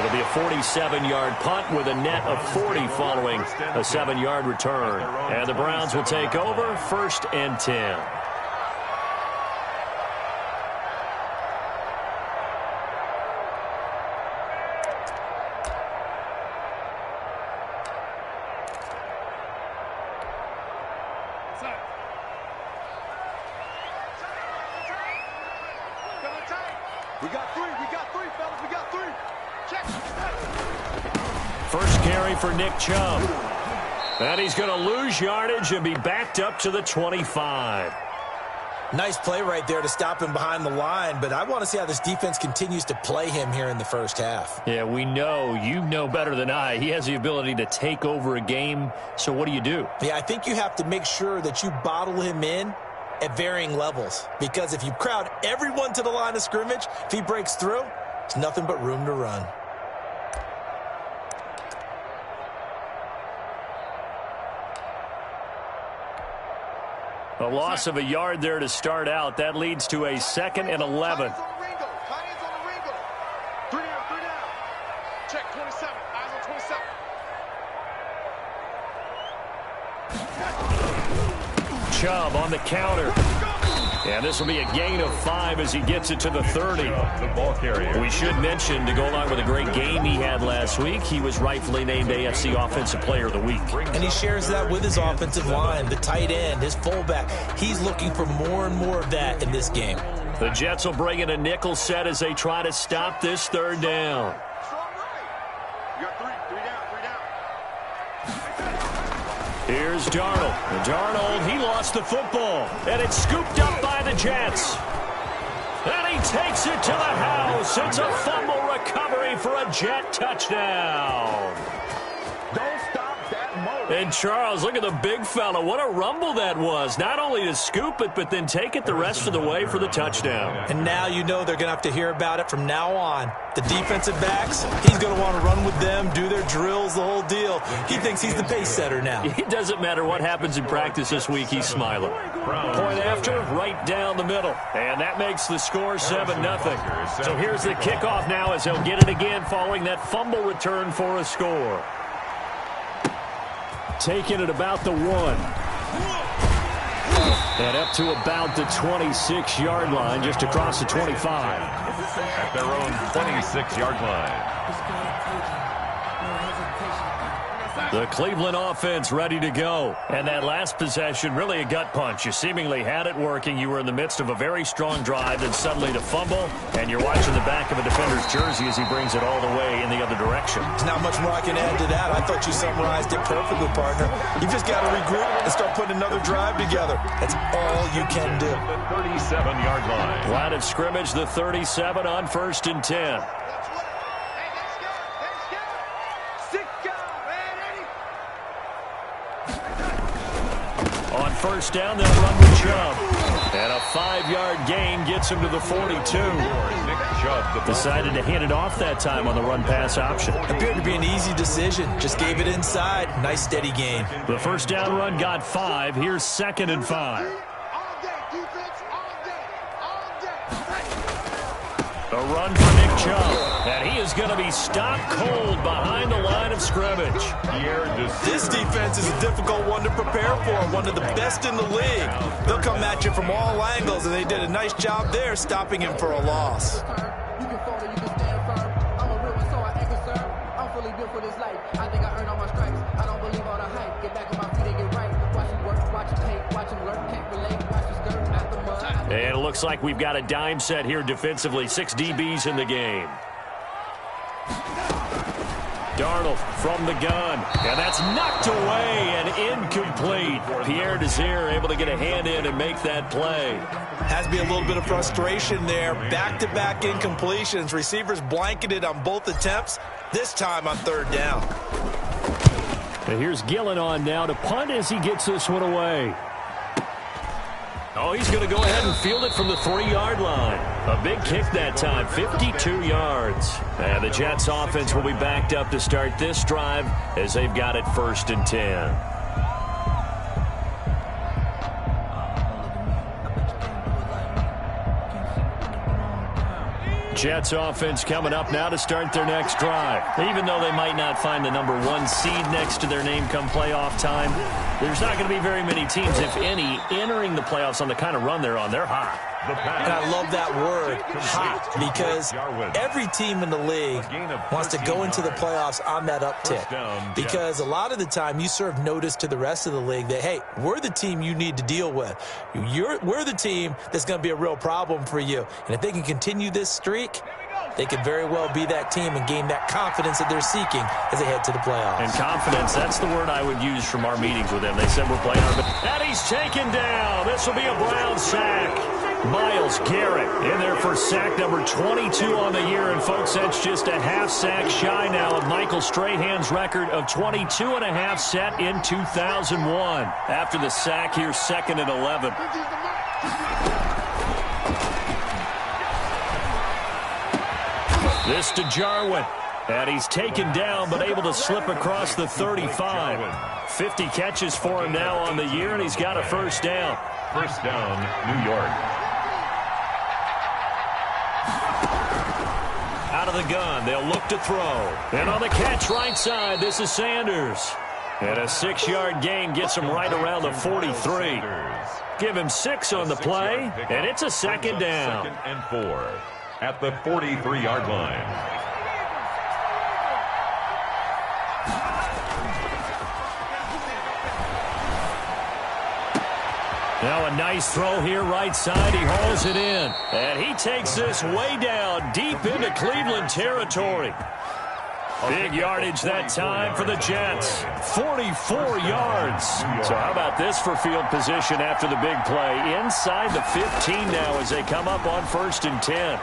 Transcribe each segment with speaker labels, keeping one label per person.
Speaker 1: It'll be a 47-yard punt with a net of 40 following a 7-yard return. And the Browns will take over 1st and 10.
Speaker 2: We got three, fellas. We got three. Check.
Speaker 1: First carry for Nick Chubb. And he's going to lose yardage and be backed up to the 25.
Speaker 3: Nice play right there to stop him behind the line, but I want to see how this defense continues to play him here in the first half.
Speaker 1: Yeah, we know. You know better than I. He has the ability to take over a game, so what do?
Speaker 3: Yeah, I think you have to make sure that you bottle him in at varying levels, because if you crowd everyone to the line of scrimmage, if he breaks through, there's nothing but room to run.
Speaker 1: A loss of a yard there to start out. That leads to a 2nd and 11.
Speaker 2: Eyes on the Ringo. 3 down. Check 27. Eyes on 27.
Speaker 1: Chubb on the counter. And this will be a gain of 5 as he gets it to the 30.
Speaker 4: The ball carrier.
Speaker 1: We should mention, to go along with a great game he had last week, he was rightfully named AFC Offensive Player of the Week.
Speaker 3: And he shares that with his offensive line, the tight end, his fullback. He's looking for more and more of that in this game.
Speaker 1: The Jets will bring in a nickel set as they try to stop this 3rd down.
Speaker 2: You got 3 down.
Speaker 1: Here's Darnold. Darnold, he lost the football. And it's scooped up by the Jets. And he takes it to the house. It's a fumble recovery for a Jet touchdown.
Speaker 4: Don't stop that motor.
Speaker 1: And Charles, look at the big fella. What a rumble that was. Not only to scoop it, but then take it the rest of the way for the touchdown.
Speaker 3: And now you know they're going to have to hear about it from now on. The defensive backs, he's going to want to run with them, do their drills, the whole deal. He thinks he's the pace setter now.
Speaker 1: It doesn't matter what happens in practice this week, he's smiling. Point after, right down the middle. And that makes the score 7-0. So here's the kickoff now as they'll get it again following that fumble return for a score. Taking it about the 1. And up to about the 26-yard line, just across the 25.
Speaker 4: At their own 26-yard line.
Speaker 1: The Cleveland offense ready to go. And that last possession, really a gut punch. You seemingly had it working. You were in the midst of a very strong drive, then suddenly to fumble, and you're watching the back of a defender's jersey as he brings it all the way in the other direction.
Speaker 3: There's not much more I can add to that. I thought you summarized it perfectly, partner. You've just got to regroup and start putting another drive together. That's all you can do.
Speaker 4: The 37-yard line.
Speaker 1: Line of scrimmage, the 37 on 1st and 10. On 1st down, they'll run with Chubb. And a 5-yard gain gets him to the 42.
Speaker 4: Nick Chubb.
Speaker 1: Decided to hand it off that time on the run-pass option.
Speaker 3: Appeared to be an easy decision. Just gave it inside. Nice, steady gain.
Speaker 1: The 1st down run got 5. Here's 2nd and 5. A run for Nick Chubb. And he is going to be stopped cold behind the line of scrimmage.
Speaker 3: This defense is a difficult one to prepare for. One of the best in the league. They'll come at you from all angles, and they did a nice job there stopping him for a loss.
Speaker 1: And it looks like we've got a dime set here defensively. 6 DBs in the game. Darnold from the gun. And that's knocked away and incomplete. Pierre Desir able to get a hand in and make that play.
Speaker 3: Has to be a little bit of frustration there. Back-to-back incompletions. Receivers blanketed on both attempts. This time on 3rd down.
Speaker 1: And here's Gillen on now to punt as he gets this one away. Oh, he's going to go ahead and field it from the 3-yard line. A big kick that time, 52 yards. And the Jets offense will be backed up to start this drive as they've got it 1st and 10. Jets offense coming up now to start their next drive. Even though they might not find the #1 seed next to their name come playoff time, there's not going to be very many teams, if any, entering the playoffs on the kind of run they're on. They're hot.
Speaker 3: And I love that word, hot, because every team in the league wants to go into the playoffs on that uptick. Because a lot of the time you serve notice to the rest of the league that, hey, we're the team you need to deal with. We're the team that's going to be a real problem for you. And if they can continue this streak, they could very well be that team and gain that confidence that they're seeking as they head to the playoffs.
Speaker 1: And confidence, that's the word I would use from our meetings with them. They said we're playing our best. And he's taken down. This will be a Brown sack. Myles Garrett in there for sack number 22 on the year. And, folks, that's just a half sack shy now of Michael Strahan's record of 22.5 set in 2001. After the sack, here's 2nd and 11. This to Jarwin. And he's taken down but able to slip across the 35. 50 catches for him now on the year, and he's got a first down.
Speaker 4: First down, New York.
Speaker 1: Out of the gun, they'll look to throw. And on the catch right side, this is Sanders. And a 6-yard gain gets him right around the 43. Give him 6 on the play, and it's a second down.
Speaker 4: 2nd and 4 at the 43-yard line.
Speaker 1: Now a nice throw here right side. He hauls it in. And he takes this way down deep into Cleveland territory. Big yardage that time for the Jets. 44 yards. So how about this for field position after the big play? Inside the 15 now as they come up on 1st and 10.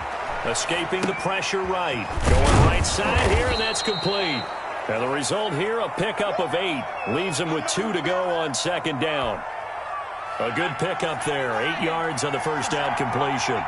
Speaker 1: Escaping the pressure right. Going right side here, and that's complete. And the result here, a pickup of 8. Leaves him with 2 to go on 2nd down. A good pickup there. 8 yards on the first down completion.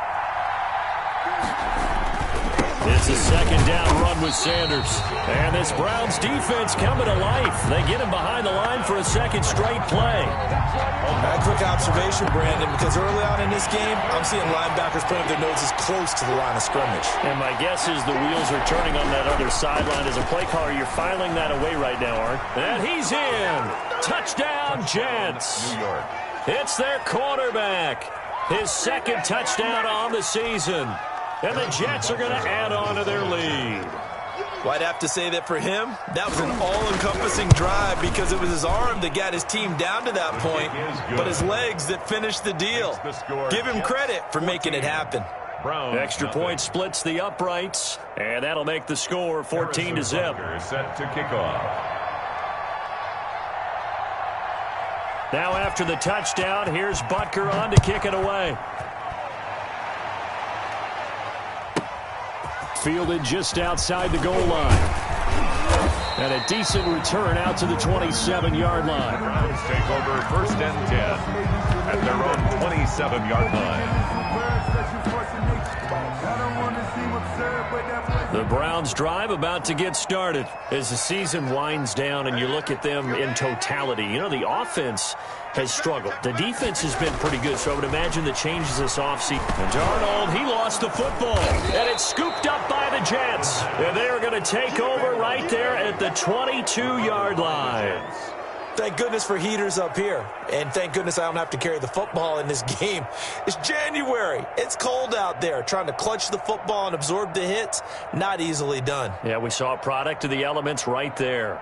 Speaker 1: It's a 2nd down run with Sanders. And this Browns defense coming to life. They get him behind the line for a 2nd straight play.
Speaker 3: A quick observation, Brandon, because early on in this game, I'm seeing linebackers putting their noses close to the line of scrimmage.
Speaker 1: And my guess is the wheels are turning on that other sideline. As a play caller, you're filing that away right now, Art. And he's in. Touchdown, Jets.
Speaker 4: New York.
Speaker 1: It's their quarterback. His 2nd touchdown on the season. And the Jets are going to add on to their lead.
Speaker 3: Well, I'd have to say that for him, that was an all-encompassing drive because it was his arm that got his team down to that point, but his legs that finished the deal. Give him credit for making it happen.
Speaker 1: Extra point splits the uprights, and that'll make the score 14-0.
Speaker 4: Set to kick off.
Speaker 1: Now after the touchdown, here's Butker on to kick it away. Fielded just outside the goal line. And a decent return out to the 27-yard line.
Speaker 4: Browns take over 1st and 10 at their own 27-yard line.
Speaker 1: The Browns drive about to get started as the season winds down and you look at them in totality. You know, the offense has struggled. The defense has been pretty good, so I would imagine the changes this offseason. And Darnold, he lost the football, and it's scooped up by the Jets. And they are going to take over right there at the 22-yard line.
Speaker 3: Thank goodness for heaters up here. And thank goodness I don't have to carry the football in this game. It's January. It's cold out there. Trying to clutch the football and absorb the hits, not easily done.
Speaker 1: Yeah, we saw a product of the elements right there.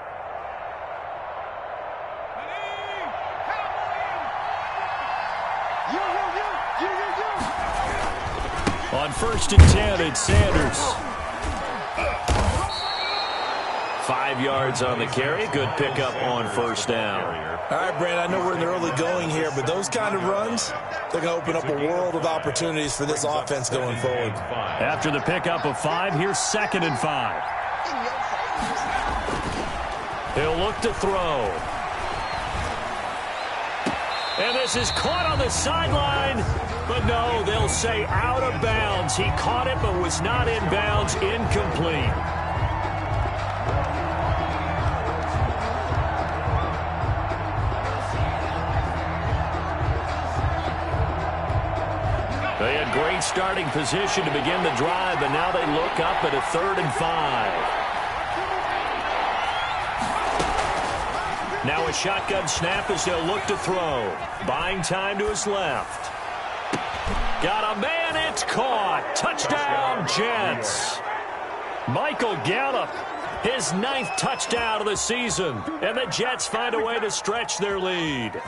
Speaker 1: On 1st and 10, it's Sanders. 5 yards on the carry. Good pickup on 1st down.
Speaker 3: All right, Brandon, I know we're in the early going here, but those kind of runs, they're going to open up a world of opportunities for this offense going forward.
Speaker 1: After the pickup of 5, here's 2nd and 5. He'll look to throw. And this is caught on the sideline. But no, they'll say out of bounds. He caught it but was not in bounds. Incomplete. They had great great starting position to begin the drive, and now they look up at a 3rd and 5. Now a shotgun snap as they'll look to throw. Buying time to his left. Got a man, it's caught. Touchdown, Jets. Michael Gallup, his 9th touchdown of the season. And the Jets find a way to stretch their lead.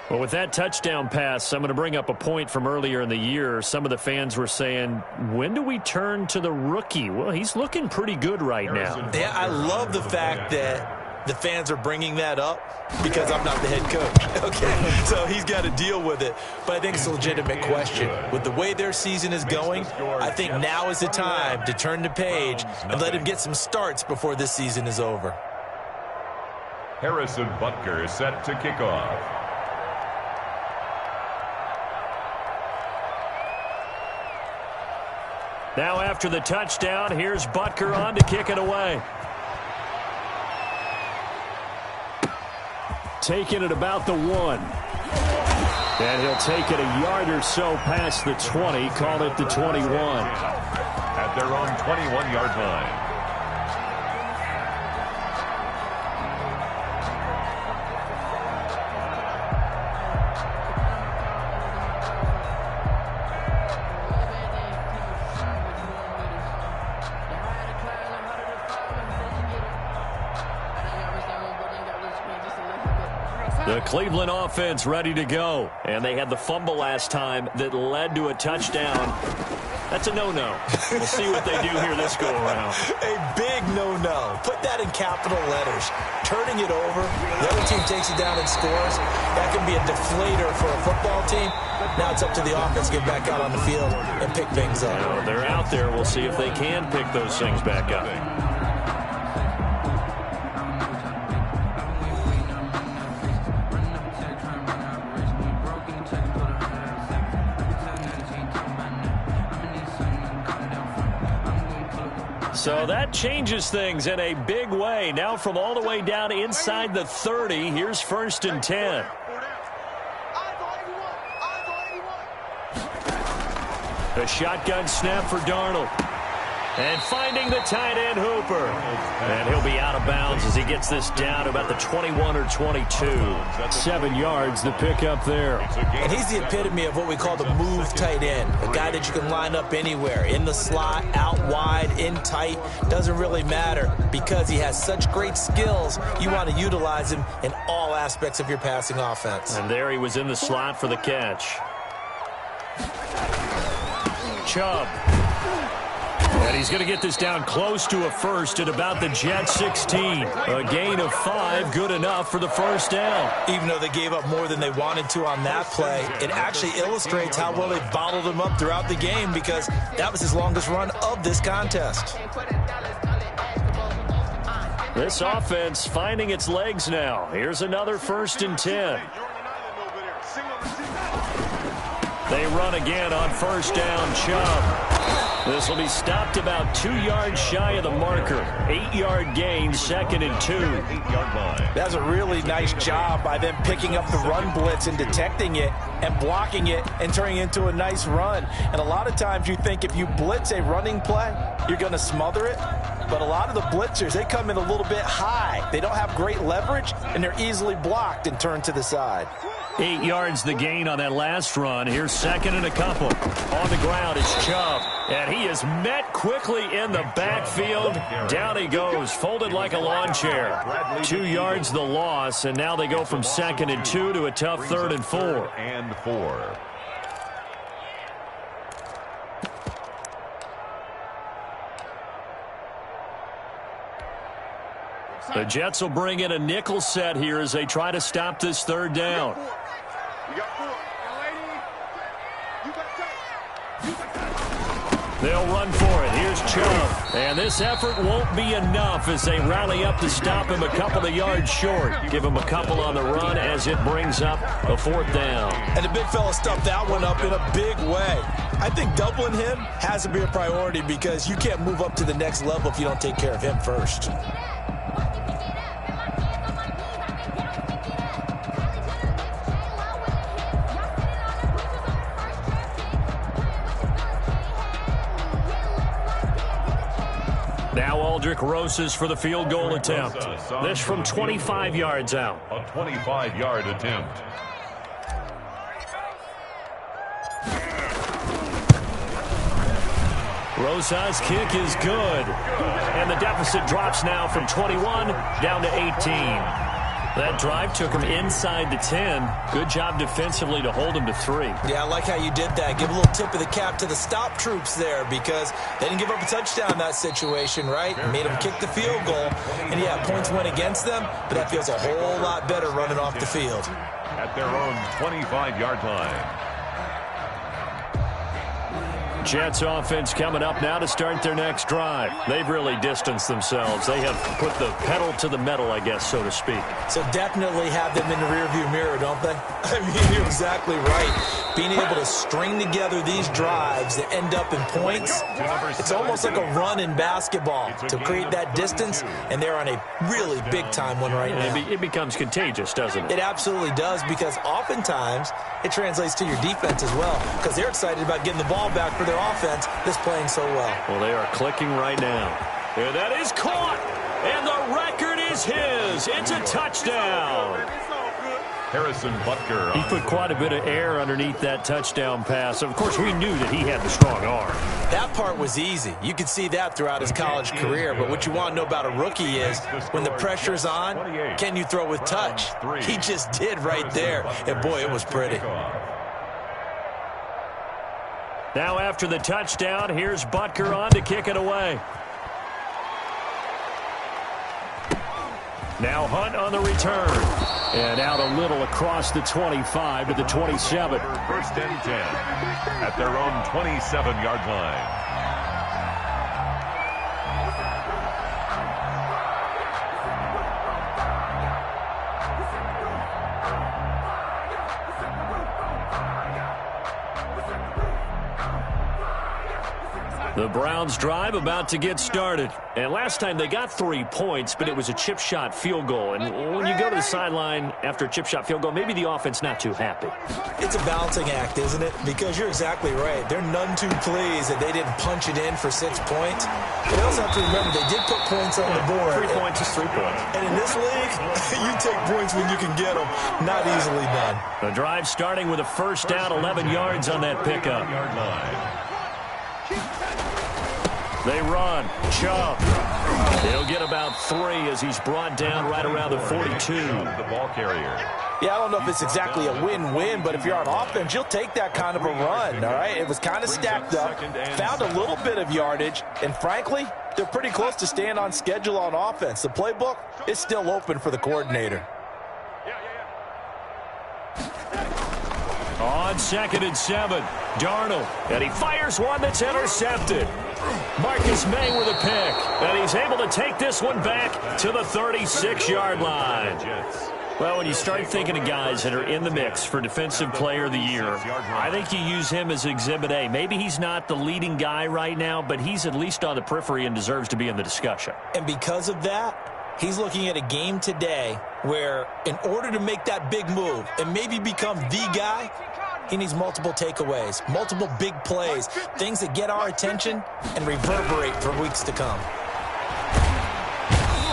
Speaker 1: Well, with that touchdown pass, I'm going to bring up a point from earlier in the year. Some of the fans were saying, when do we turn to the rookie? Well, he's looking pretty good right now.
Speaker 3: Yeah, I love the fact that the fans are bringing that up because I'm not the head coach. Okay, so he's got to deal with it. But I think it's a legitimate question. With the way their season is going, I think now is the time to turn the page and let him get some starts before this season is over.
Speaker 4: Harrison Butker set to kick off.
Speaker 1: Now after the touchdown, here's Butker on to kick it away. Taking it about the 1. And he'll take it a yard or so past the 20, call it the 21.
Speaker 4: At their own 21-yard line.
Speaker 1: The Cleveland offense ready to go. And they had the fumble last time that led to a touchdown. That's a no-no. We'll see what they do here this go-around.
Speaker 3: A big no-no. Put that in capital letters. Turning it over, the other team takes it down and scores. That can be a deflator for a football team. Now it's up to the offense to get back out on the field and pick things up.
Speaker 1: Now, they're out there. We'll see if they can pick those things back up. So that changes things in a big way. Now from all the way down inside the 30, here's 1st and 10. A shotgun snap for Darnold. And finding the tight end Hooper. And he'll be out of bounds as he gets this down to about the 21 or 22. 7 yards, the pickup there.
Speaker 3: And he's the epitome of what we call the move tight end. A guy that you can line up anywhere. In the slot, out wide, in tight. Doesn't really matter because he has such great skills. You want to utilize him in all aspects of your passing offense.
Speaker 1: And there he was in the slot for the catch. Chubb. And he's going to get this down close to a first at about the Jets 16. A gain of 5, good enough for the first down.
Speaker 3: Even though they gave up more than they wanted to on that play, it actually illustrates how well they bottled him up throughout the game because that was his longest run of this contest.
Speaker 1: This offense finding its legs now. Here's another 1st and 10. They run again on 1st down, Chubb. This will be stopped about 2 yards shy of the marker. 8-yard gain, 2nd and 2.
Speaker 3: That's a really nice job by them picking up the run blitz and detecting it and blocking it and turning it into a nice run. And a lot of times you think if you blitz a running play, you're going to smother it. But a lot of the blitzers, they come in a little bit high. They don't have great leverage, and they're easily blocked and turned to the side.
Speaker 1: 8 yards the gain on that last run. Here's 2nd and a couple. On the ground is Chubb. And he is met quickly in the backfield. Down he goes, folded like a lawn chair. 2 yards the loss, and now they go from 2nd and 2 to a tough 3rd and 4.
Speaker 4: And 4.
Speaker 1: The Jets will bring in a nickel set here as they try to stop this 3rd down. They'll run for it. Here's Chubb. And this effort won't be enough as they rally up to stop him a couple of yards short. Give him a couple on the run as it brings up a 4th down.
Speaker 3: And the big fella stuffed that one up in a big way. I think doubling him has to be a priority because you can't move up to the next level if you don't take care of him first.
Speaker 1: Now Aldrich Rosas for the field goal attempt. This from 25 yards out.
Speaker 4: A 25-yard attempt.
Speaker 1: Rosas' kick is good. And the deficit drops now from 21 down to 18. That drive took him inside the 10. Good job defensively to hold him to 3.
Speaker 3: Yeah, I like how you did that. Give a little tip of the cap to the stop troops there because they didn't give up a touchdown in that situation, right? Made them kick the field goal. And, yeah, points went against them, but that feels a whole lot better running off the field.
Speaker 4: At their own 25-yard line.
Speaker 1: Jets offense coming up now to start their next drive. They've really distanced themselves. They have put the pedal to the metal, I guess, so to speak.
Speaker 3: So definitely have them in the rearview mirror, don't they? I mean, you're exactly right. Being able to string together these drives that end up in points, it's almost like a run in basketball to create that distance, and they're on a really big-time one right now.
Speaker 1: It becomes contagious, doesn't it?
Speaker 3: It absolutely does because oftentimes it translates to your defense as well because they're excited about getting the ball back for their offense that's playing so well.
Speaker 1: Well, they are clicking right now. And that is caught, and the record is his. It's a touchdown.
Speaker 4: Harrison Butker.
Speaker 1: He put quite a bit of air underneath that touchdown pass. Of course, we knew that he had the strong arm.
Speaker 3: That part was easy. You could see that throughout his college career. But what you want to know about a rookie is when the pressure's on, can you throw with touch? He just did right there. And, boy, it was pretty.
Speaker 1: Now after the touchdown, here's Butker on to kick it away. Now Hunt on the return. And out a little across the 25 to the 27.
Speaker 4: First and 10 at their own 27-yard line.
Speaker 1: The Browns drive about to get started. And last time they got 3 points, but it was a chip shot field goal. And when you go to the sideline after a chip shot field goal, maybe the offense not too happy.
Speaker 3: It's a balancing act, isn't it? Because you're exactly right. They're none too pleased that they didn't punch it in for 6 points. But you also have to remember they did put points on the board.
Speaker 1: 3 points is 3 points.
Speaker 3: And in this league, you take points when you can get them. Not easily done.
Speaker 1: The drive starting with a first down, 11 yards on that pickup. They run. Chubb. He'll get about 3 as he's brought down right around the 42.
Speaker 4: The ball carrier.
Speaker 3: Yeah, I don't know if it's exactly a win-win, but if you're on offense, you'll take that kind of a run, all right? It was kind of stacked up, found a little bit of yardage, and frankly, they're pretty close to staying on schedule on offense. The playbook is still open for the coordinator.
Speaker 1: On 2nd and 7, Darnold, and he fires one that's intercepted. Marcus May with a pick, and he's able to take this one back to the 36-yard line. Well, when you start thinking of guys that are in the mix for Defensive Player of the Year, I think you use him as Exhibit A. Maybe he's not the leading guy right now, but he's at least on the periphery and deserves to be in the discussion.
Speaker 3: And because of that, he's looking at a game today where in order to make that big move and maybe become the guy, he needs multiple takeaways, multiple big plays, things that get our attention and reverberate for weeks to come.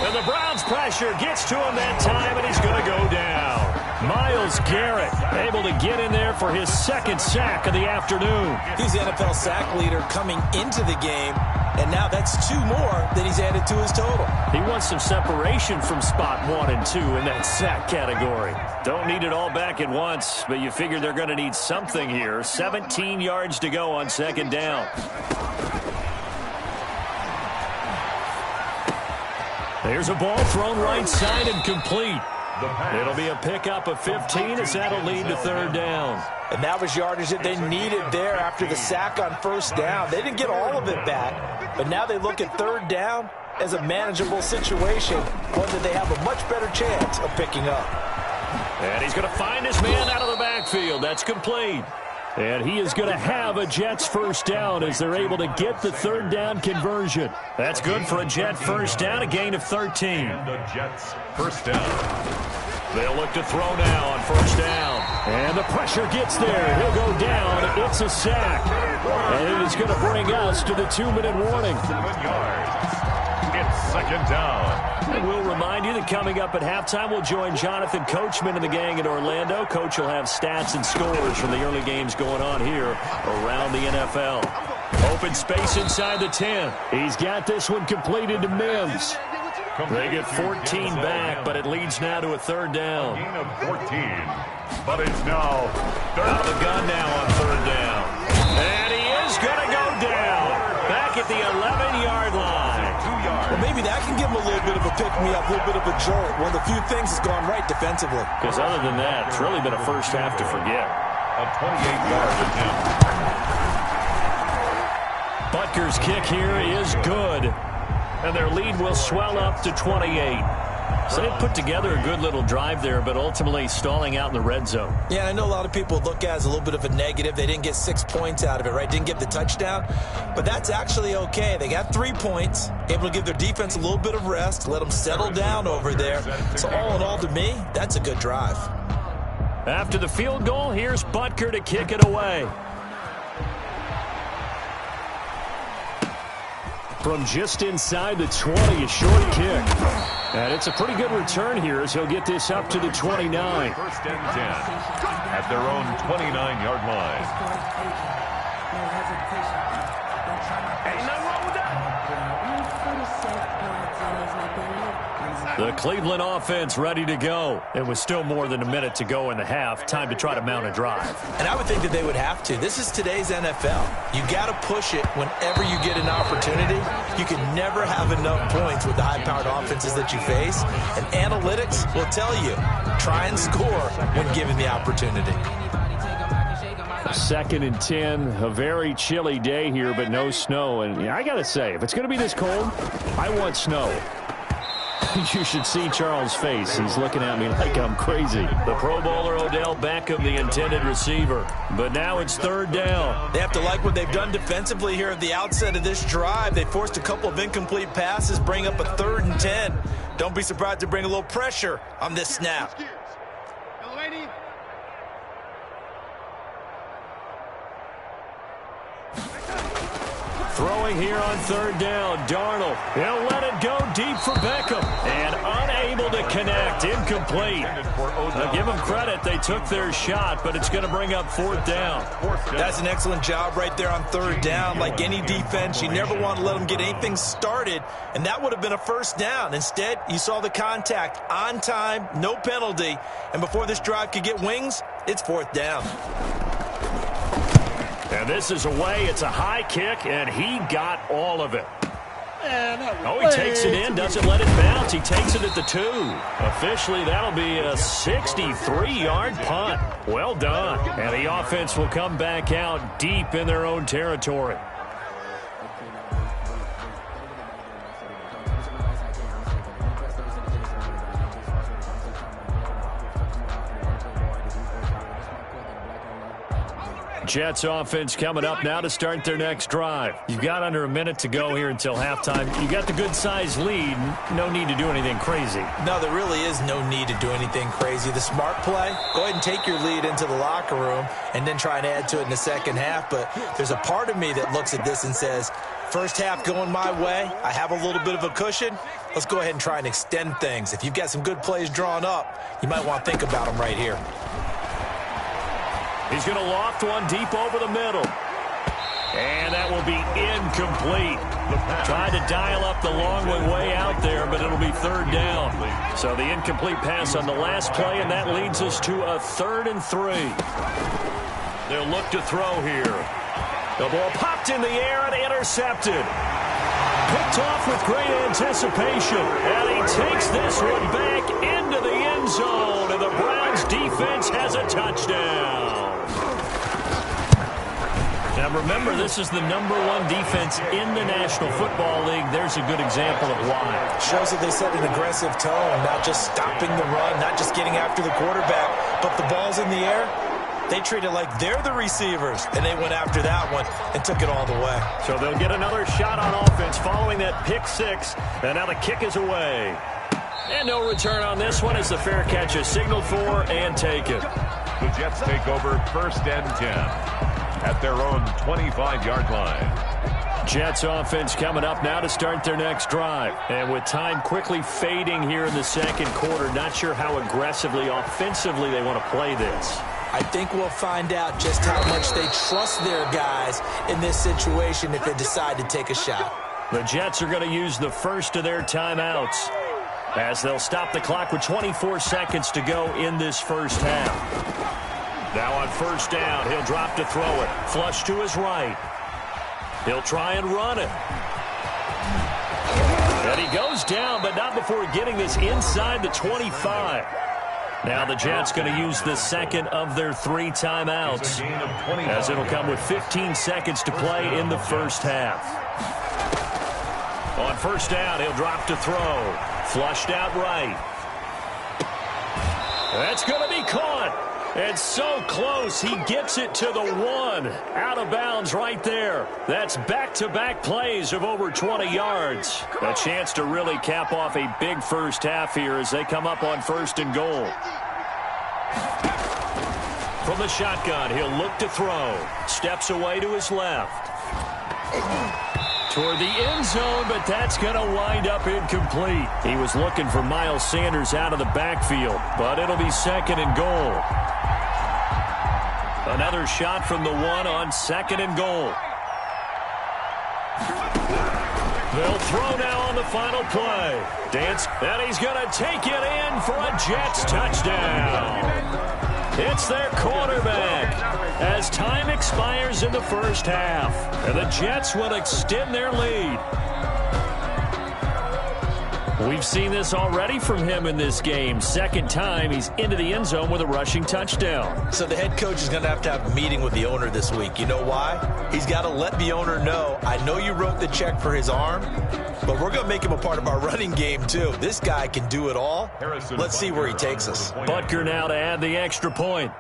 Speaker 1: And the Browns pressure gets to him that time, and he's going to go down. Myles Garrett able to get in there for his 2nd sack of the afternoon.
Speaker 3: He's the NFL sack leader coming into the game, and now that's 2 more that he's added to his total.
Speaker 1: He wants some separation from spot 1 and 2 in that sack category. Don't need it all back at once, but you figure they're going to need something here. 17 yards to go on 2nd down. There's a ball thrown right side and complete. It'll be a pickup of 15 as that'll lead to 3rd down.
Speaker 3: And that was yardage that they needed there after the sack on 1st down. They didn't get all of it back, but now they look at 3rd down as a manageable situation, one that they have a much better chance of picking up.
Speaker 1: And he's going to find his man out of the backfield. That's complete. And he is going to have a Jets 1st down as they're able to get the 3rd down conversion. That's good for a Jet 1st down, a gain of 13.
Speaker 4: The Jets 1st down.
Speaker 1: They'll look to throw now on 1st down. And the pressure gets there. He'll go down. It's a sack. And it is going to bring us to the 2-minute warning.
Speaker 4: 7 yards. It's second down.
Speaker 1: And we'll remind you that coming up at halftime, we'll join Jonathan Coachman and the gang in Orlando. Coach will have stats and scores from the early games going on here around the NFL. Open space inside the 10. He's got this one completed to Mims. They get 14 back, but it leads now to a third down.
Speaker 4: Gain of 14. But it's now
Speaker 1: out of the gun now on third down. And he is going to go down. Back at the 11-yard line.
Speaker 4: 2 yards.
Speaker 3: Well, maybe that can give him a little bit of a pick-me-up, a little bit of a jolt. One of the few things that's gone right defensively.
Speaker 1: Because other than that, it's really been a first half to forget.
Speaker 4: A 28-yard attempt.
Speaker 1: Butker's kick here is good. And their lead will swell up to 28. So they put together a good little drive there, but ultimately stalling out in the red zone.
Speaker 3: Yeah, I know a lot of people look at it as a little bit of a negative. They didn't get 6 points out of it, right? Didn't get the touchdown. But that's actually okay. They got 3 points, able to give their defense a little bit of rest, let them settle down over there. So all in all, to me, that's a good drive.
Speaker 1: After the field goal, here's Butker to kick it away. From just inside the 20, a short kick. And it's a pretty good return here as he'll get this up to the 29.
Speaker 4: First and 10 at their own 29-yard line.
Speaker 2: Ain't nothing wrong with that.
Speaker 1: The Cleveland offense ready to go. It was still more than a minute to go in the half. Time to try to mount a drive.
Speaker 3: And I would think that they would have to. This is today's NFL. You got to push it whenever you get an opportunity. You can never have enough points with the high-powered offenses that you face. And analytics will tell you, try and score when given the opportunity.
Speaker 1: 2nd and 10, a very chilly day here, but no snow. And I got to say, if it's going to be this cold, I want snow. You should see Charles' face. He's looking at me like I'm crazy. The Pro Bowler Odell Beckham, the intended receiver. But now it's third down.
Speaker 3: They have to like what they've done defensively here at the outset of this drive. They forced a couple of incomplete passes, bring up a 3rd and 10. Don't be surprised to bring a little pressure on this snap.
Speaker 2: Young lady.
Speaker 1: Throwing here on third down, Darnold. He'll let it go deep for Beckham. And unable to connect, incomplete. Now give them credit, they took their shot, but it's going to bring up 4th down.
Speaker 3: That's an excellent job right there on 3rd down. Like any defense, you never want to let them get anything started, and that would have been a 1st down. Instead, you saw the contact on time, no penalty, and before this drive could get wings, it's 4th down.
Speaker 1: And this is away. It's a high kick, and he got all of it. Oh, he takes it in, doesn't let it bounce. He takes it at the 2. Officially, that'll be a 63-yard punt. Well done. And the offense will come back out deep in their own territory. Jets offense coming up now to start their next drive. You've got under a minute to go here until halftime. You got the good-sized lead. No need to do anything crazy.
Speaker 3: No, there really is no need to do anything crazy. The smart play, go ahead and take your lead into the locker room and then try and add to it in the second half. But there's a part of me that looks at this and says, first half going my way, I have a little bit of a cushion. Let's go ahead and try and extend things. If you've got some good plays drawn up, you might want to think about them right here.
Speaker 1: He's going to loft one deep over the middle. And that will be incomplete. Tried to dial up the long way out there, but it'll be 3rd down. So the incomplete pass on the last play, and that leads us to a 3rd and 3. They'll look to throw here. The ball popped in the air and intercepted. Picked off with great anticipation. And he takes this one back into the end zone. And the Browns defense has a touchdown. Now remember, this is the #1 defense in the National Football League. There's a good example of why.
Speaker 3: Shows that they set an aggressive tone, not just stopping the run, not just getting after the quarterback, but the ball's in the air. They treat it like they're the receivers, and they went after that one and took it all the way.
Speaker 1: So they'll get another shot on offense following that pick 6, and now the kick is away. And no return on this one as the fair catch is signaled for and taken.
Speaker 4: The Jets take over 1st and 10 at their own 25-yard line.
Speaker 1: Jets offense coming up now to start their next drive. And with time quickly fading here in the second quarter, not sure how aggressively, offensively they want to play this.
Speaker 3: I think we'll find out just how much they trust their guys in this situation if they decide to take a shot.
Speaker 1: The Jets are going to use the first of their timeouts as they'll stop the clock with 24 seconds to go in this first half. Now on first down, he'll drop to throw it. Flush to his right. He'll try and run it. And he goes down, but not before getting this inside the 25. Now the Jets going to use the second of their 3 timeouts, as it'll come with 15 seconds to play in the first half. On first down, he'll drop to throw. Flushed out right. That's going to be caught. It's so close. He gets it to the 1. Out of bounds right there. That's back-to-back plays of over 20 yards. A chance to really cap off a big first half here as they come up on first and goal. From the shotgun, he'll look to throw. Steps away to his left. Toward the end zone, but that's going to wind up incomplete. He was looking for Miles Sanders out of the backfield, but it'll be second and goal. Another shot from the 1 on second and goal. They'll throw now on the final play. Dance, and he's going to take it in for a Jets touchdown. It's their quarterback as time expires in the first half, and the Jets will extend their lead. We've seen this already from him in this game. Second time he's into the end zone with a rushing touchdown.
Speaker 3: So the head coach is going to have a meeting with the owner this week. You know why? He's got to let the owner know, I know you wrote the check for his arm, but we're going to make him a part of our running game too. This guy can do it all. Let's see where he takes us.
Speaker 1: Butker now to add the extra point.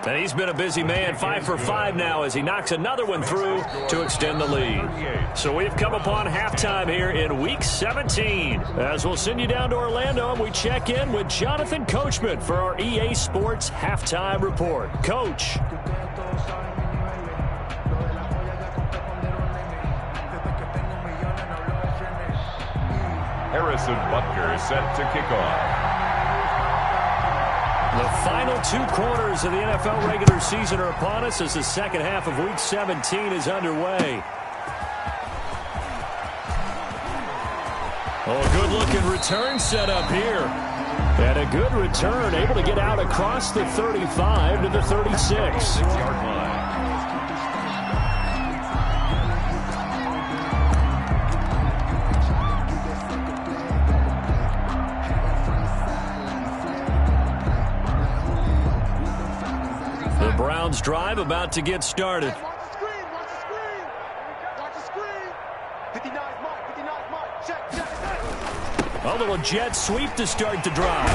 Speaker 1: And he's been a busy man, 5 for 5 now as he knocks another one through to extend the lead. So we've come upon halftime here in Week 17. As we'll send you down to Orlando and we check in with Jonathan Coachman for our EA Sports Halftime Report. Coach.
Speaker 4: Harrison Butker set to kick off.
Speaker 1: The final 2 quarters of the NFL regular season are upon us as the second half of Week 17 is underway. Oh, good-looking return set up here. And a good return, able to get out across the 35 to the 36.
Speaker 4: 6-yard line.
Speaker 1: Browns drive about to get started.
Speaker 2: Watch the screen, watch the screen. Watch the screen. 59 mark, check.
Speaker 1: A little jet sweep to start the drive.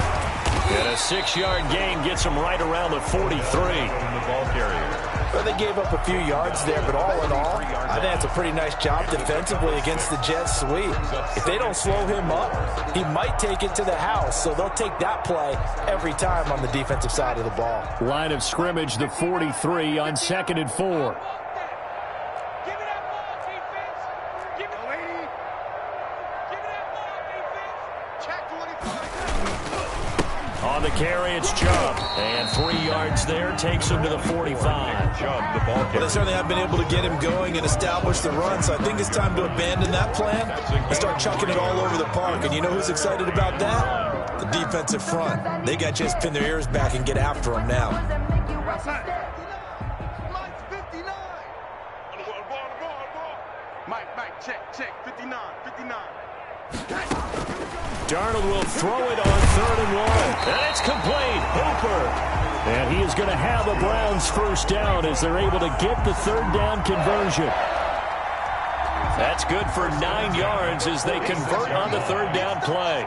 Speaker 1: And a 6-yard gain gets him right around the 43.
Speaker 4: The ball carrier.
Speaker 3: Well, they gave up a few yards there, but all in all, I think that's a pretty nice job defensively against the Jets sweep. If they don't slow him up, he might take it to the house, so they'll take that play every time on the defensive side of the ball.
Speaker 1: Line of scrimmage, the 43 on 2nd and 4. On the carry, it's Chubb. And 3 yards there takes him to the 45.
Speaker 4: Chubb, the ball carrier.
Speaker 3: Well, they certainly have been able to get him going and establish the run, so I think it's time to abandon that plan and start chucking it all over the park. And you know who's excited about that? The defensive front. They got to just pin their ears back and get after him now.
Speaker 2: Mike, check, 59.
Speaker 1: Darnold will throw it on 3rd and 1. And it's complete. Hooper. And he is going to have a Browns first down as they're able to get the 3rd down conversion. That's good for 9 yards as they convert on the 3rd down play.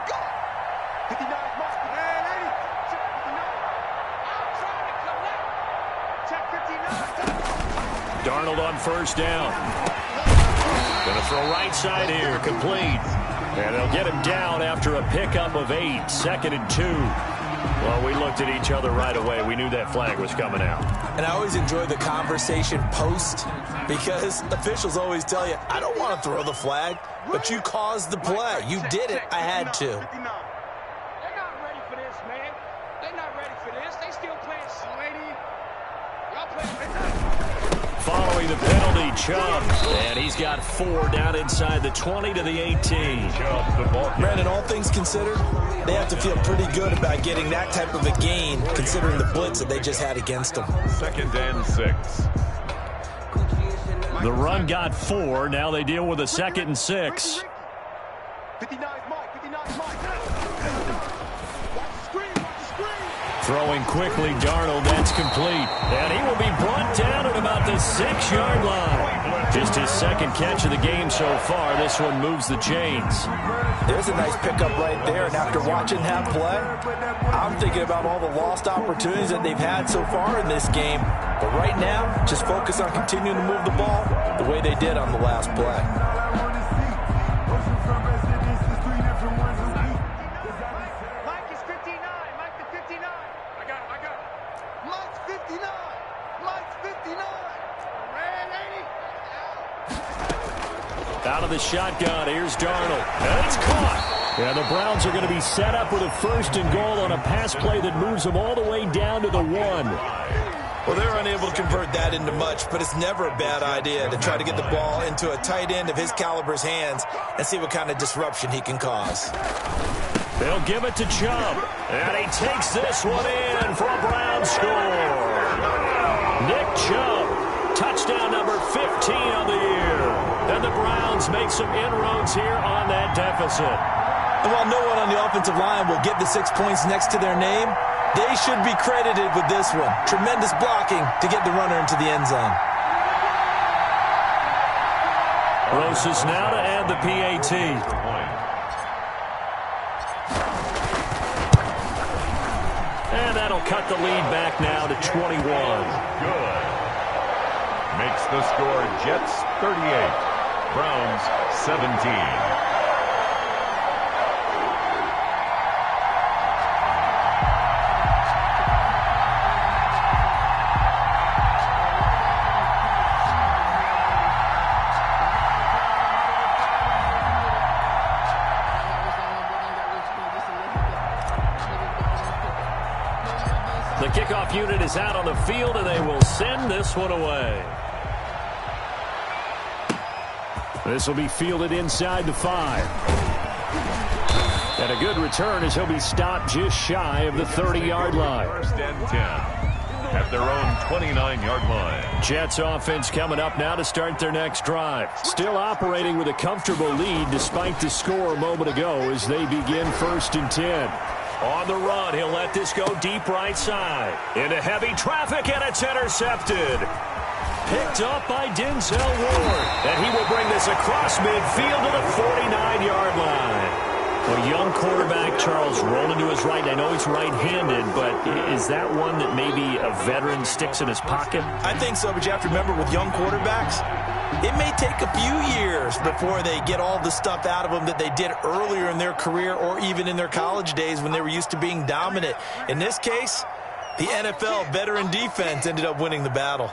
Speaker 1: Darnold on first down. Going to throw right side here. Complete. And they'll get him down after a pickup of 8. 2nd and 2. Well, we looked at each other right away. We knew that flag was coming out.
Speaker 3: And I always enjoy the conversation post because officials always tell you, I don't want to throw the flag, but you caused the play. You did it. I had to.
Speaker 2: They're not ready for this, man. They're not ready for this. They still playing Slaney. Y'all playing.
Speaker 1: Following the penalty, Chubb. And he's got 4 down inside the 20 to the 18.
Speaker 3: Brandon, all things considered, they have to feel pretty good about getting that type of a gain, considering the blitz that they just had against them.
Speaker 4: 2nd and 6.
Speaker 1: The run got 4. Now they deal with a 2nd and 6.
Speaker 2: 59 Mike. 59 Mike.
Speaker 1: Throwing quickly, Darnold, that's complete. And he will be brought down at about the 6-yard line. Just his 2nd catch of the game so far. This one moves the chains.
Speaker 3: There's a nice pickup right there, and after watching that play, I'm thinking about all the lost opportunities that they've had so far in this game. But right now, just focus on continuing to move the ball the way they did on the last play.
Speaker 1: Out of the shotgun, here's Darnold. And it's caught. Yeah, the Browns are going to be set up with a 1st and goal on a pass play that moves them all the way down to the 1.
Speaker 3: Well, they're unable to convert that into much, but it's never a bad idea to try to get the ball into a tight end of his caliber's hands and see what kind of disruption he can cause.
Speaker 1: They'll give it to Chubb. And he takes this one in for a Brown score. Nick Chubb, touchdown number 15 on the year. And the Browns make some inroads here on that deficit.
Speaker 3: And while no one on the offensive line will get the 6 points next to their name, they should be credited with this one. Tremendous blocking to get the runner into the end zone.
Speaker 1: Roses now to add the PAT. And that'll cut the lead back now to 21.
Speaker 4: Good. Makes the score Jets 38. Browns 17.
Speaker 1: The kickoff unit is out on the field, and they will send this one away. This will be fielded inside the 5. And a good return as he'll be stopped just shy of the 30-yard line.
Speaker 4: 1st and 10 at their own 29-yard line.
Speaker 1: Jets offense coming up now to start their next drive. Still operating with a comfortable lead despite the score a moment ago as they begin 1st and 10. On the run, he'll let this go deep right side. Into heavy traffic, and it's intercepted. Picked up by Denzel Ward. And he will bring this across midfield to the 49-yard line. A young quarterback, Charles, rolling to his right. I know he's right-handed, but is that one that maybe a veteran sticks in his pocket?
Speaker 3: I think so, but you have to remember with young quarterbacks, it may take a few years before they get all the stuff out of them that they did earlier in their career or even in their college days when they were used to being dominant. In this case, the NFL veteran defense ended up winning the battle.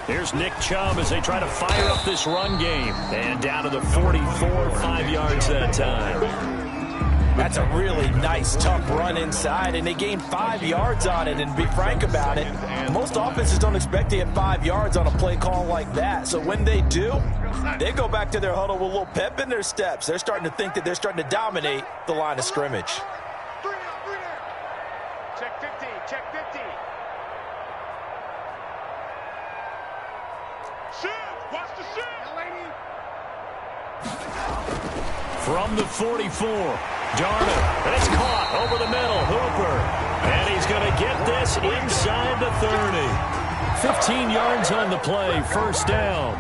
Speaker 1: Here's Nick Chubb as they try to fire up this run game. And down to the 44, 5 yards that time.
Speaker 3: That's a really nice, tough run inside, and they gained 5 yards on it. And be frank about it, most offenses don't expect to get 5 yards on a play call like that. So when they do, they go back to their huddle with a little pep in their steps. They're starting to think that they're starting to dominate the line of scrimmage.
Speaker 2: Check 50, check 50. Watch the shit!
Speaker 1: From the 44, Darnold, and it's caught over the middle, Hooper. And he's going to get this inside the 30. 15 yards on the play, 1st down.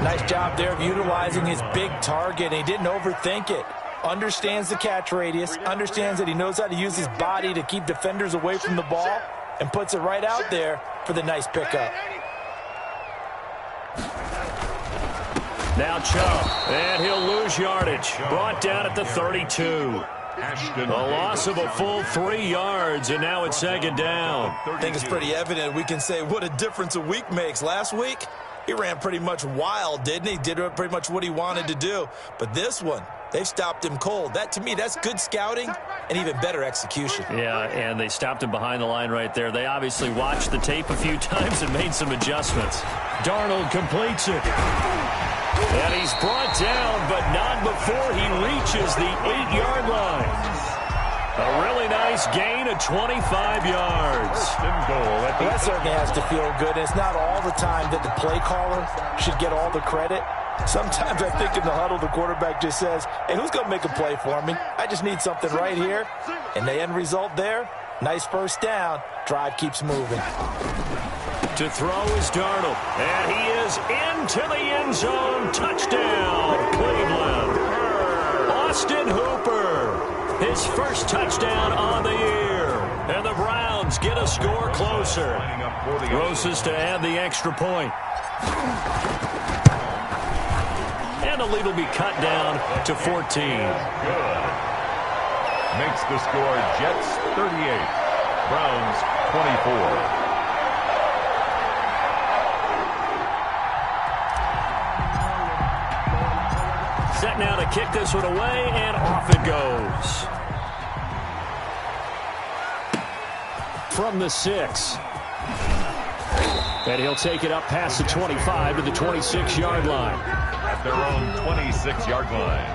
Speaker 3: Nice job there of utilizing his big target, and he didn't overthink it. Understands the catch radius, understands that he knows how to use his body to keep defenders away from the ball, and puts it right out there for the nice pickup.
Speaker 1: Now Chubb, and he'll lose yardage. Brought down at the 32. A loss of a full 3 yards, and now it's second down.
Speaker 3: I think it's pretty evident. We can say what a difference a week makes. Last week, he ran pretty much wild, didn't he? Did pretty much what he wanted to do. But this one, they've stopped him cold. That, to me, that's good scouting and even better execution.
Speaker 1: Yeah, and they stopped him behind the line right there. They obviously watched the tape a few times and made some adjustments. Darnold completes it. And he's brought down, but not before he reaches the 8-yard line. A really nice gain of 25 yards.
Speaker 3: That certainly has to feel good. It's not all the time that the play caller should get all the credit. Sometimes I think in the huddle, the quarterback just says, hey, who's going to make a play for me? I just need something right here. And the end result there, nice first down. Drive keeps moving.
Speaker 1: To throw is Darnold. And he is into the end zone. Touchdown, Cleveland. Austin Hooper, his first touchdown on the year. And the Browns get a score closer. Roses to add the extra point. And the lead will be cut down to 14.
Speaker 4: Good. Makes the score Jets 38, Browns 24.
Speaker 1: Set now to kick this one away, and off it goes. From the 6. And he'll take it up past the 25 to the 26-yard line.
Speaker 4: At their own 26-yard line.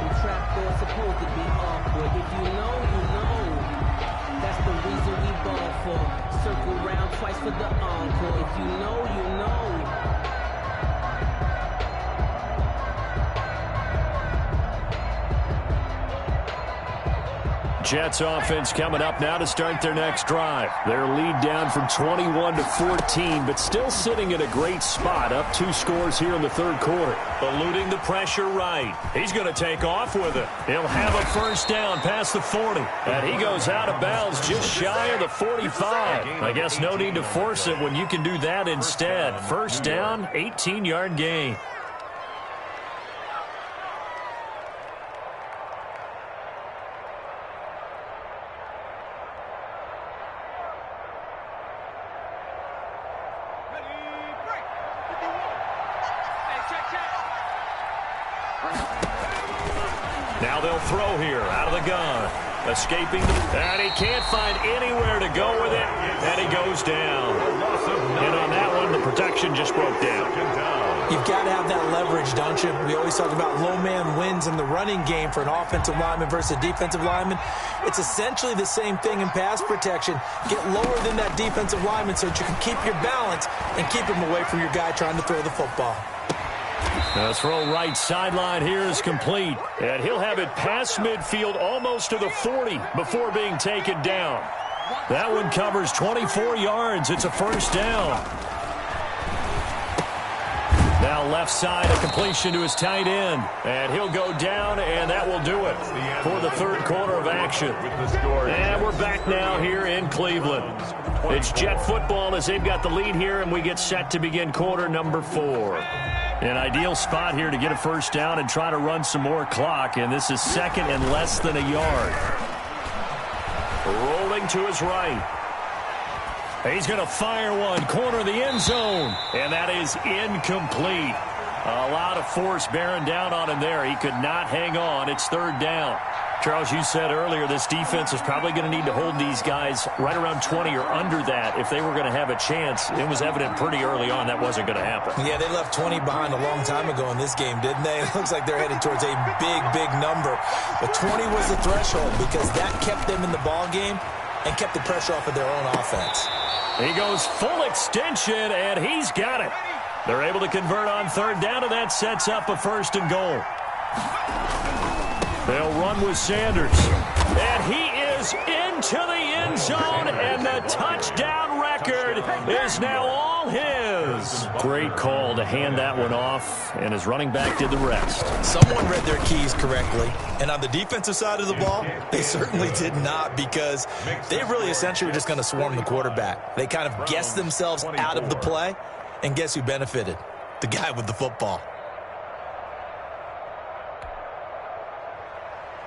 Speaker 5: That's the reason we ball for. Circle round twice for the encore. If you know, you know.
Speaker 1: Jets offense coming up now to start their next drive. Their lead down from 21 to 14, but still sitting in a great spot, up 2 scores here in the third quarter. Eluding the pressure right. He's going to take off with it. He'll have a first down past the 40, and he goes out of bounds just shy of the 45. I guess no need to force it when you can do that instead. First down, 18-yard gain. Now they'll throw here out of the gun. Escaping, and he can't find anywhere to go with it, and he goes down. And on that one, the protection just broke down.
Speaker 3: You've got to have that leverage, don't you? We always talk about low man wins in the running game for an offensive lineman versus a defensive lineman. It's essentially the same thing in pass protection. Get lower than that defensive lineman so that you can keep your balance and keep him away from your guy trying to throw the football.
Speaker 1: The throw right sideline here is complete. And he'll have it past midfield almost to the 40 before being taken down. That one covers 24 yards. It's a first down. Now left side, a completion to his tight end. And he'll go down, and that will do it for the third quarter of action. And we're back now here in Cleveland. It's Jet football as they've got the lead here, and we get set to begin quarter number 4. An ideal spot here to get a first down and try to run some more clock, and this is second and less than a yard. Rolling to his right. He's going to fire one, corner of the end zone, and that is incomplete. A lot of force bearing down on him there. He could not hang on. It's third down. Charles, you said earlier this defense is probably going to need to hold these guys right around 20 or under that if they were going to have a chance. It was evident pretty early on that wasn't going to happen.
Speaker 3: Yeah, they left 20 behind a long time ago in this game, didn't they? It looks like they're headed towards a big, big number. But 20 was the threshold because that kept them in the ball game and kept the pressure off of their own offense.
Speaker 1: He goes full extension, and he's got it. They're able to convert on third down, and that sets up a first and goal. They'll run with Sanders. And he is into the end zone, and the touchdown record is now all his. Great call to hand that one off, and his running back did the rest.
Speaker 3: Someone read their keys correctly, and on the defensive side of the ball, they certainly did not because they really essentially were just going to swarm the quarterback. They kind of guessed themselves out of the play, and guess who benefited? The guy with the football.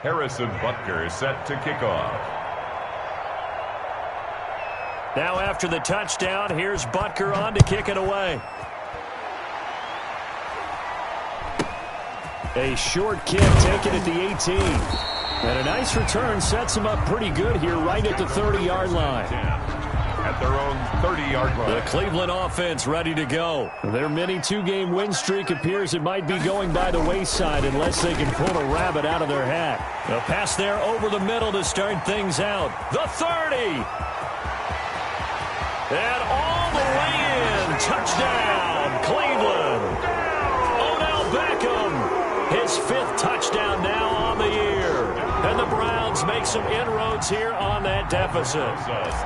Speaker 4: Harrison Butker is set to kick off.
Speaker 1: Now after the touchdown, here's Butker on to kick it away. A short kick taken at the 18. And a nice return sets him up pretty good here right at the 30-yard line.
Speaker 4: At their own 30-yard line.
Speaker 1: The Cleveland offense ready to go. Their mini two-game win streak appears it might be going by the wayside unless they can pull a rabbit out of their hat. A pass there over the middle to start things out. The 30. And all the way in. Touchdown, Cleveland. Odell Beckham. His 5th touchdown now on the year. And the Browns make some inroads here on that deficit.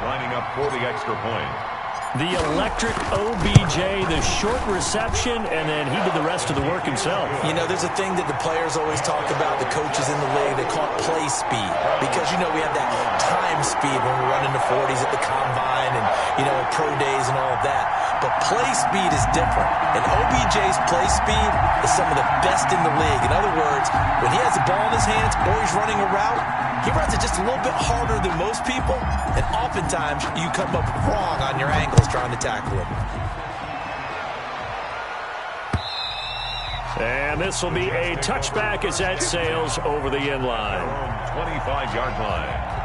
Speaker 4: Lining up for the extra point.
Speaker 1: The electric OBJ, the short reception, and then he did the rest of the work himself.
Speaker 3: You know, there's a thing that the players always talk about, the coaches in the league, they call it play speed. Because, you know, we have that time speed when we're running the 40s at the combine and, you know, at pro days and all of that. But play speed is different. And OBJ's play speed is some of the best in the league. In other words, when he has the ball in his hands or he's running a route, he runs it just a little bit harder than most people. And oftentimes, you come up wrong on your angles trying to tackle him.
Speaker 1: And this will be a touchback as that sails over the end line.
Speaker 4: 25-yard line.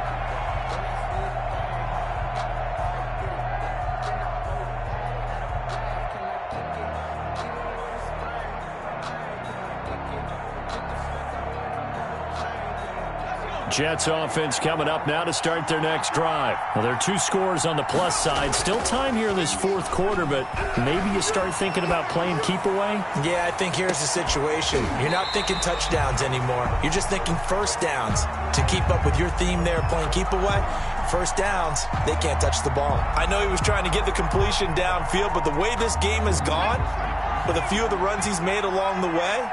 Speaker 1: Jets offense coming up now to start their next drive. Well, there are 2 scores on the plus side. Still time here in this 4th quarter, but maybe you start thinking about playing keep away?
Speaker 3: Yeah, I think here's the situation. You're not thinking touchdowns anymore. You're just thinking first downs. To keep up with your theme there, playing keep away, first downs, they can't touch the ball. I know he was trying to get the completion downfield, but the way this game has gone, with a few of the runs he's made along the way,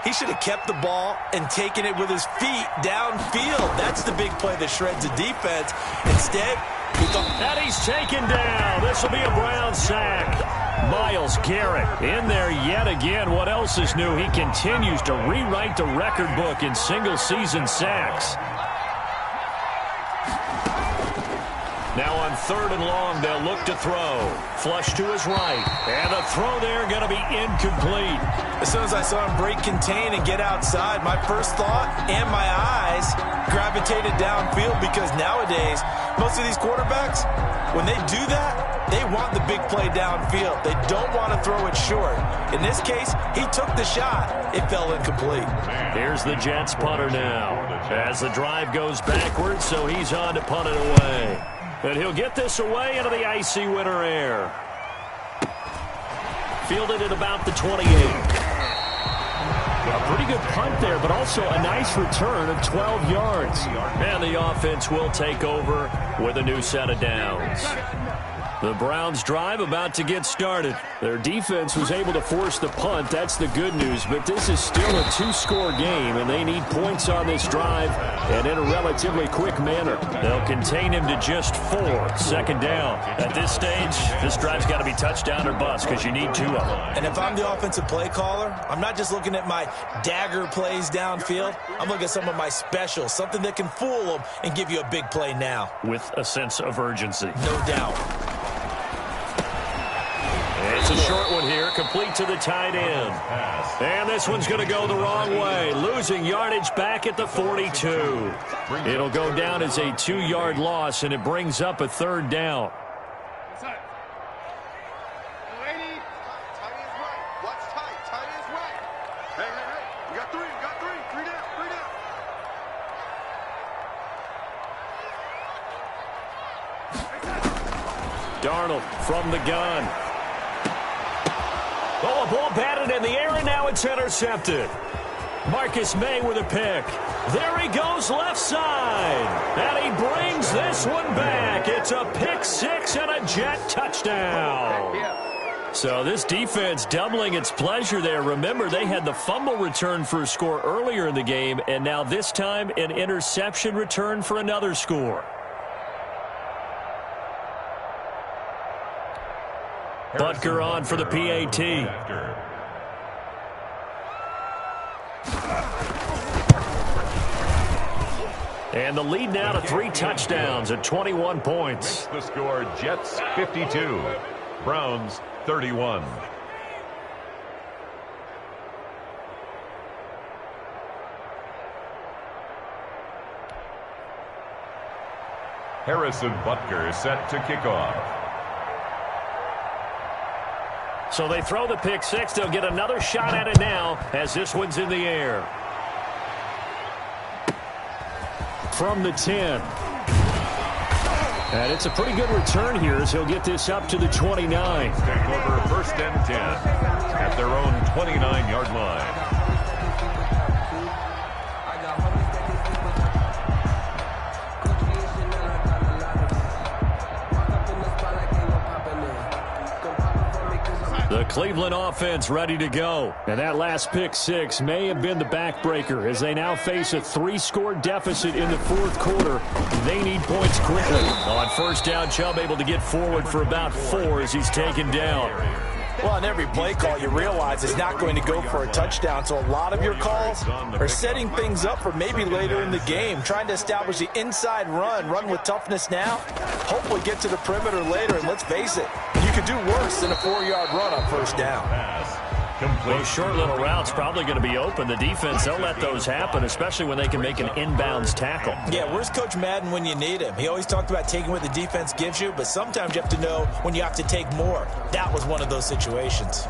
Speaker 3: he should have kept the ball and taken it with his feet downfield. That's the big play that shreds the defense. Instead, he thought...
Speaker 1: And he's taken down. This will be a Brown sack. Myles Garrett in there yet again. What else is new? He continues to rewrite the record book in single-season sacks. Now on 3rd and long, they'll look to throw. Flush to his right. And the throw there going to be incomplete.
Speaker 3: As soon as I saw him break contain and get outside, my first thought and my eyes gravitated downfield because nowadays, most of these quarterbacks, when they do that, they want the big play downfield. They don't want to throw it short. In this case, he took the shot. It fell incomplete.
Speaker 1: Here's the Jets punter now. As the drive goes backwards, so he's on to punt it away. And he'll get this away into the icy winter air. Fielded at about the 28. A pretty good punt there, but also a nice return of 12 yards. And the offense will take over with a new set of downs. The Browns' drive about to get started. Their defense was able to force the punt. That's the good news. But this is still a 2-score game, and they need points on this drive and in a relatively quick manner. They'll contain him to just 4. 2nd down. At this stage, this drive's got to be touchdown or bust because you need 2 of them.
Speaker 3: And if I'm the offensive play caller, I'm not just looking at my dagger plays downfield. I'm looking at some of my specials, something that can fool them and give you a big play now.
Speaker 1: With a sense of urgency.
Speaker 3: No doubt.
Speaker 1: It's a short one here, complete to the tight end. And this one's going to go the wrong way, losing yardage back at the 42. It'll go down as a 2-yard loss, and it brings up a 3rd down.
Speaker 2: Lady, tight is right. Watch tight. Tight is right. Hey. You got 3. You got 3. 3 down. 3 down.
Speaker 1: Darnold from the gun. Oh, a ball batted in the air, and now it's intercepted. Marcus May with a pick. There he goes left side. And he brings this one back. It's a pick 6 and a Jet touchdown. So this defense doubling its pleasure there. Remember, they had the fumble return for a score earlier in the game, and now this time an interception return for another score. Butker on for the PAT. And the lead now to 3 touchdowns at 21 points.
Speaker 4: Makes the score Jets 52, Browns 31. Harrison Butker set to kick off.
Speaker 1: So they throw the pick six. They'll get another shot at it now as this one's in the air. From the 10. And it's a pretty good return here as he'll get this up to the 29.
Speaker 4: Take over first and 10 at their own 29-yard line.
Speaker 1: The Cleveland offense ready to go. And that last pick six may have been the backbreaker as they now face a 3-score deficit in the fourth quarter. They need points quickly. On first down, Chubb able to get forward for about 4 as he's taken down.
Speaker 3: Well, on every play call, you realize it's not going to go for a touchdown. So a lot of your calls are setting things up for maybe later in the game, trying to establish the inside run with toughness now, hopefully get to the perimeter later. And let's face it, you could do worse than a 4-yard run on first down.
Speaker 1: Those short little routes probably going to be open. The defense, they'll let those happen, especially when they can make an inbounds tackle.
Speaker 3: Yeah, where's Coach Madden when you need him? He always talked about taking what the defense gives you, but sometimes you have to know when you have to take more. That was one of those situations.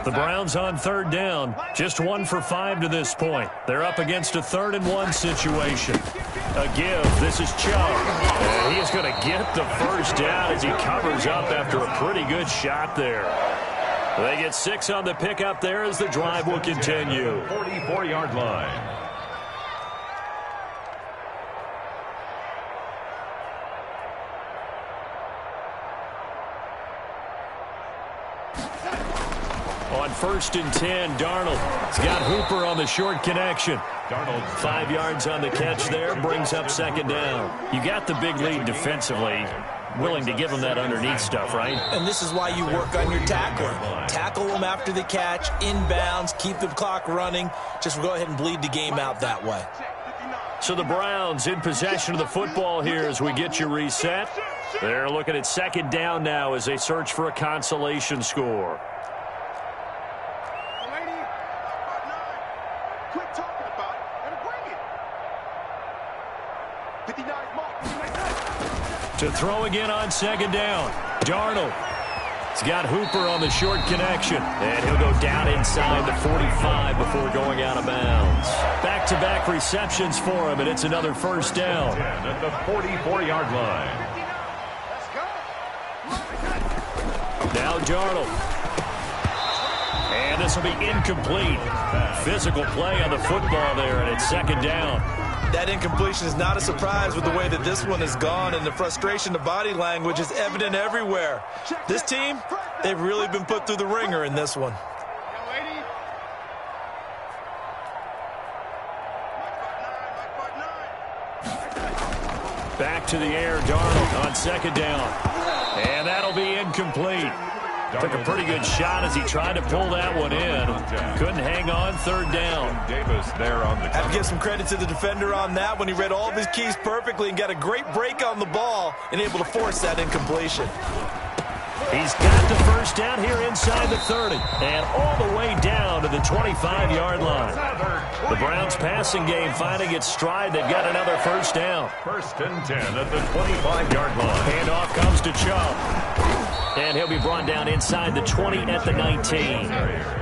Speaker 1: The Browns on third down, just 1 for 5 to this point. They're up against a 3rd and 1 situation. A give. This is Chubb. And he is going to get the first down as he covers up after a pretty good shot there. They get 6 on the pickup there as the drive will continue.
Speaker 4: 44-yard line.
Speaker 1: On first and 10, Darnold. He's got Hooper on the short connection.
Speaker 4: Darnold
Speaker 1: 5 yards on the catch there, brings up second down. You got the big lead defensively. Willing to give them that underneath stuff, right?
Speaker 3: And this is why you work on your tackling. Tackle them after the catch, inbounds, keep the clock running. Just go ahead and bleed the game out that way.
Speaker 1: So the Browns in possession of the football here as we get you reset. They're looking at second down now as they search for a consolation score. To throw again on second down. Darnold. He's got Hooper on the short connection. And he'll go down inside the 45 before going out of bounds. Back-to-back receptions for him, and it's another first down.
Speaker 4: at the 44-yard line.
Speaker 1: Now Darnold. And this will be incomplete. Physical play on the football there, and it's second down.
Speaker 3: That incompletion is not a surprise with the way that this one has gone, and the frustration, the body language is evident everywhere. This team, they've really been put through the ringer in this one.
Speaker 1: Back to the air, Darnold on second down. And that'll be incomplete. Took a pretty good shot as he tried to pull that one in. Couldn't hang on, third down.
Speaker 4: Davis there on the
Speaker 3: Have to give some credit to the defender on that when he read all of his keys perfectly and got a great break on the ball and able to force that incompletion.
Speaker 1: He's got the first down here inside the 30 and all the way down to the 25-yard line. The Browns passing game finding its stride. They've got another first down.
Speaker 4: First and 10 at the 25-yard line.
Speaker 1: Handoff comes to Chubb. And he'll be brought down inside the 20 at the 19.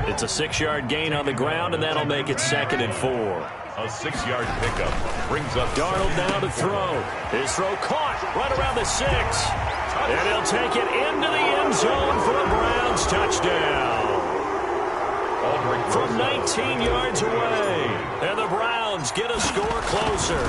Speaker 1: It's a 6-yard gain on the ground, and that'll make it second and 4.
Speaker 4: A 6-yard pickup brings up
Speaker 1: Darnold now to throw. His throw caught right around the 6. And he'll take it into the end zone for a Browns touchdown. From 19 yards away. And the Browns get a score closer.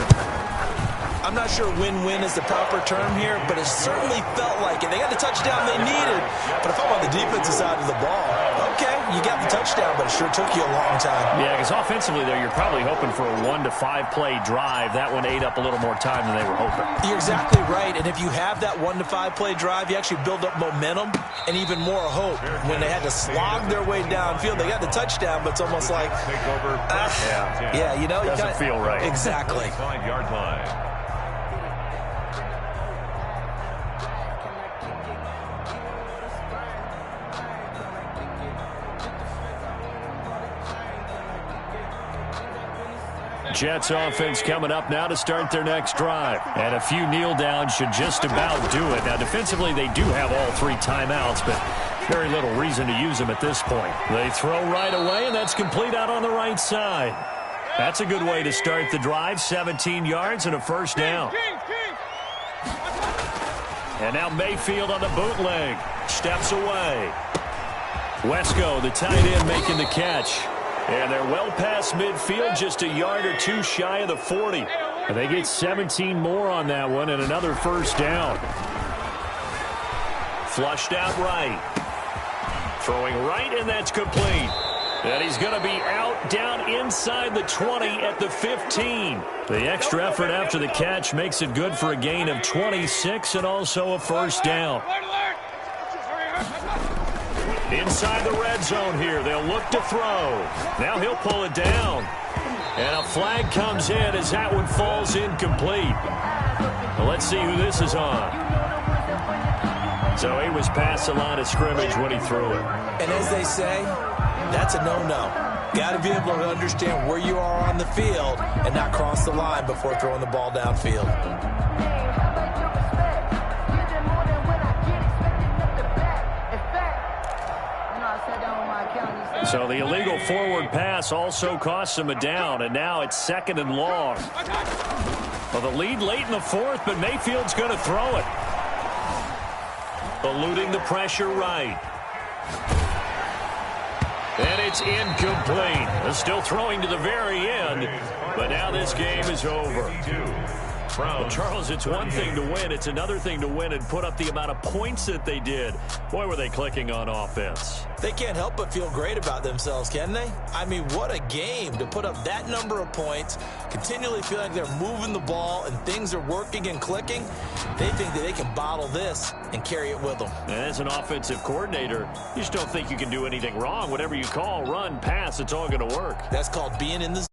Speaker 3: I'm not sure win-win is the proper term here, but it certainly felt like it. They got the touchdown they needed, but if I'm on the defensive side of the ball, okay, you got the touchdown, but it sure took you a long time.
Speaker 1: Yeah, because offensively, though, you're probably hoping for a 1 to 5 play drive. That one ate up a little more time than they were hoping.
Speaker 3: You're exactly right, and if you have that 1 to 5 play drive, you actually build up momentum and even more hope. When they had to slog their way downfield, they got the touchdown, but it's almost like, yeah, you know,
Speaker 1: doesn't feel right.
Speaker 3: Exactly.
Speaker 4: 5-yard line.
Speaker 1: Jets offense coming up now to start their next drive. And a few kneel downs should just about do it. Now, defensively, they do have all 3 timeouts, but very little reason to use them at this point. They throw right away, and that's complete out on the right side. That's a good way to start the drive. 17 yards and a first down. And now Mayfield on the bootleg. Steps away. Wesco, the tight end, making the catch. And they're well past midfield, just a yard or 2 shy of the 40. And they get 17 more on that one and another first down. Flushed out right. Throwing right, and that's complete. And he's going to be out down inside the 20 at the 15. The extra effort after the catch makes it good for a gain of 26 and also a first down. Inside the red zone here. They'll look to throw. Now he'll pull it down. And a flag comes in as that one falls incomplete. Well, let's see who this is on. So he was past the line of scrimmage when he threw it.
Speaker 3: And as they say, that's a no-no. Got to be able to understand where you are on the field and not cross the line before throwing the ball downfield.
Speaker 1: So the illegal forward pass also costs him a down, and now it's 2nd and long. Well, the lead late in the 4th, but Mayfield's going to throw it. Eluding the pressure right. And it's incomplete. Still throwing to the very end, but now this game is over. Well, Charles, it's one thing to win. It's another thing to win and put up the amount of points that they did. Boy, were they clicking on offense.
Speaker 3: They can't help but feel great about themselves, can they? I mean, what a game to put up that number of points, continually feel like they're moving the ball and things are working and clicking. They think that they can bottle this and carry it with them.
Speaker 1: And as an offensive coordinator, you just don't think you can do anything wrong. Whatever you call, run, pass, it's all going to work.
Speaker 3: That's called being in the